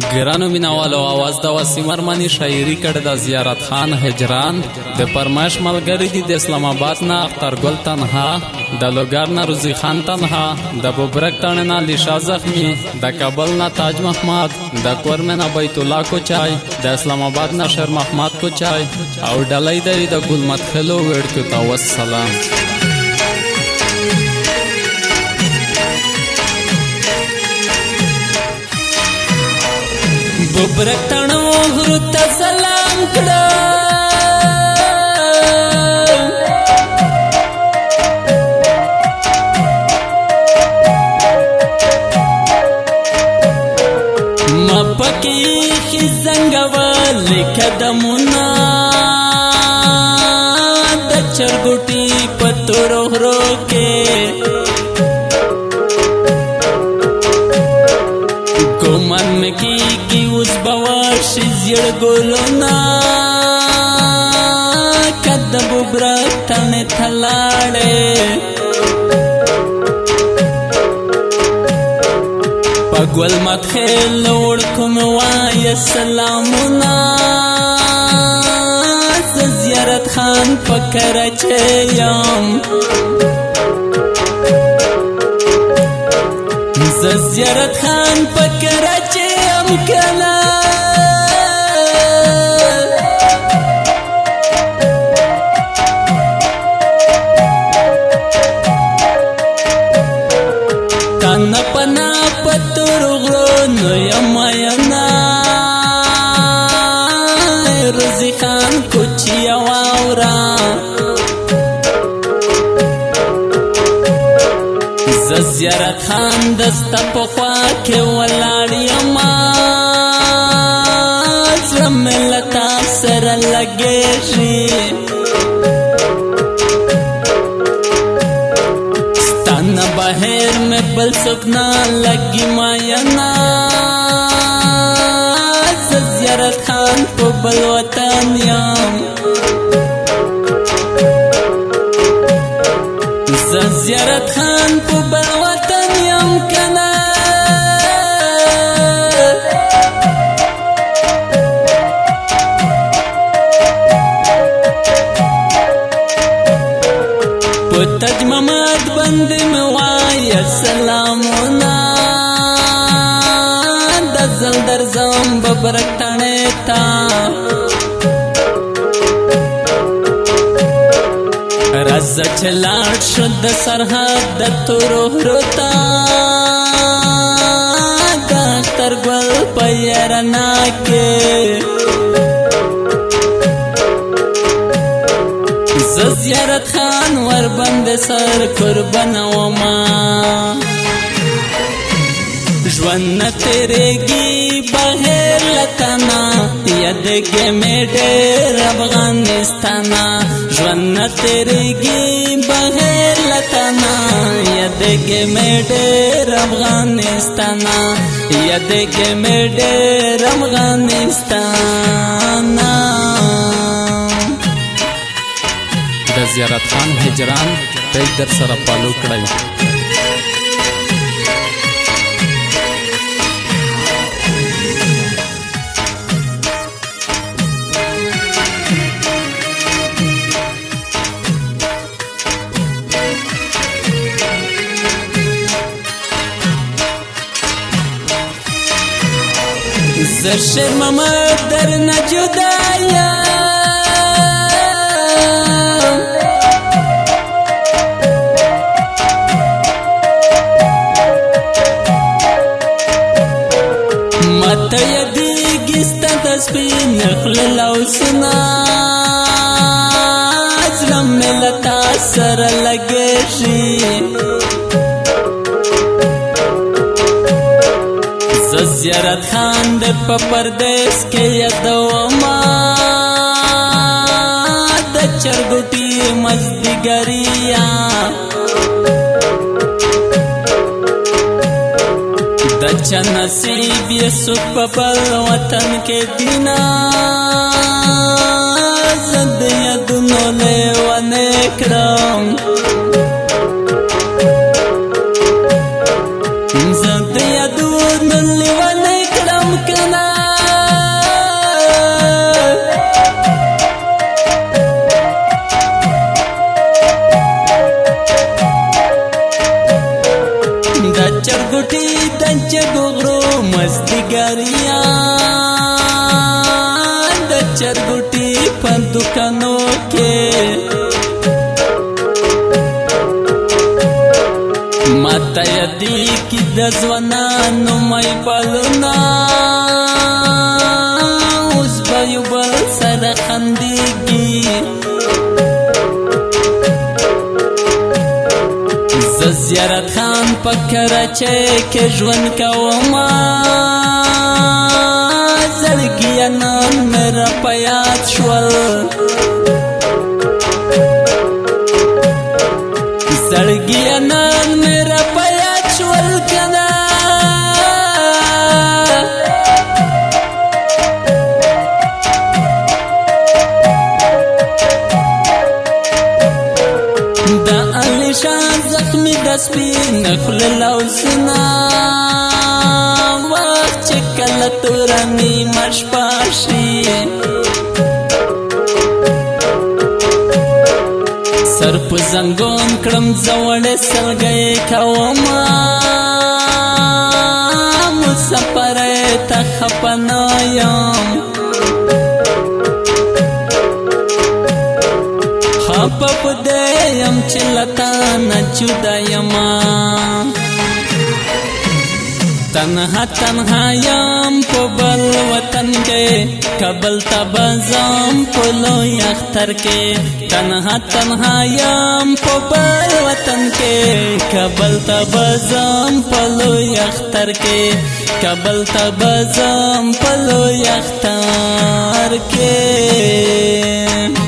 ګرانو مینوالو اواز د وسیم ارماني شاعري کړې د زیارت خان هجران د پرماش ملګری دي د اسلام آباد نه اختر ګل تنها د لوګر نه روزي خان تنها د بوبرک تڼ نه لیشا زخمی د کابل نه تاج محمد د کورمه نه بیت الله کوچای د اسلام آباد نه شیر محمد کوچای او ډلۍ دی د ګل مدخلو ورکو ته والسلام. بوبرک تڼو غرو ته سلام کړه ما پکې خې زنګول قدمونه د چرګوټي په تورو غرو کې ګومان مې کېږي اوس به ورشي زیړ ګلونه که د بوبرک تڼې ته لاړې په ګل مدخل وړکو مې وایه سلامونه زه زیارت خان په کراچۍ یم زه زیارت خان په کراچۍ یم کنه تنه پنا په تورو غرونو یم مینا روزي خان کوچي واوره زه زیارت خان دسته په خوا کې ولاړ یما زړه مې له تا سره لګېږي ستا نه بهر مې بل څوک نه لګي ماینا زه زیارت خان په بل وطن یم زه زیارت خان په بل وطن یم کنه په تاج محمد باندې مې وایه سلامونه د زل درځم بوبرک تڼې ته راځه چې لاړ شو د سرحد د تورو غرو ته د اختر ګل په یارنا کې زه زیارت خان ورباندې سر قربانومه ژوند نه تېرېږي بهر له تنه یادېږي مې ډېر افغانستانه ژوند نه تېرېږي بهر له تنه یادېږي مې ډېر افغانستانه یادېږي مې ډېر افغانستانه. د زیارت خان هجران پیج در سره فالو کړئ. زه شیر محمد درنه جدا یم ماته یادېږي ستا د سپین خوله لاسونه زړه مې له تا سره لګېږي زه زیارت خان د په پردیس کې یادومه د چرګوټي مازدیګریا د چا نصیب یې څوک په بل وطن کې دینا زه د یادونو لیونی کړم زه د یادونو لیونی کړم کنه मस्तीगरियां د चरगुटी पर दुकानों के माता यदि की दजवानानु मई पलुना उस बयुबल सर खंदीगी زیارت خان پکراچه که ژوند کوما زړګیانان میرا پیاد شول زړګیانان میرا پیاد شول کنا دا علیشان زخمی دسپین خل لوزنا وقت چه کل تورانی مش پاشی سر پو زنگون کرم زوڑ سلگئی کوما مسافر تخپنایم خپپ دیم چلتا نجدا یما تنها تنها یم په بل وطن کې کابل تبزم په لوی اختر کې تنها تنها یم په بل وطن کې کابل تبزم په لوی اختر کې کابل تبزم په لوی اختر کې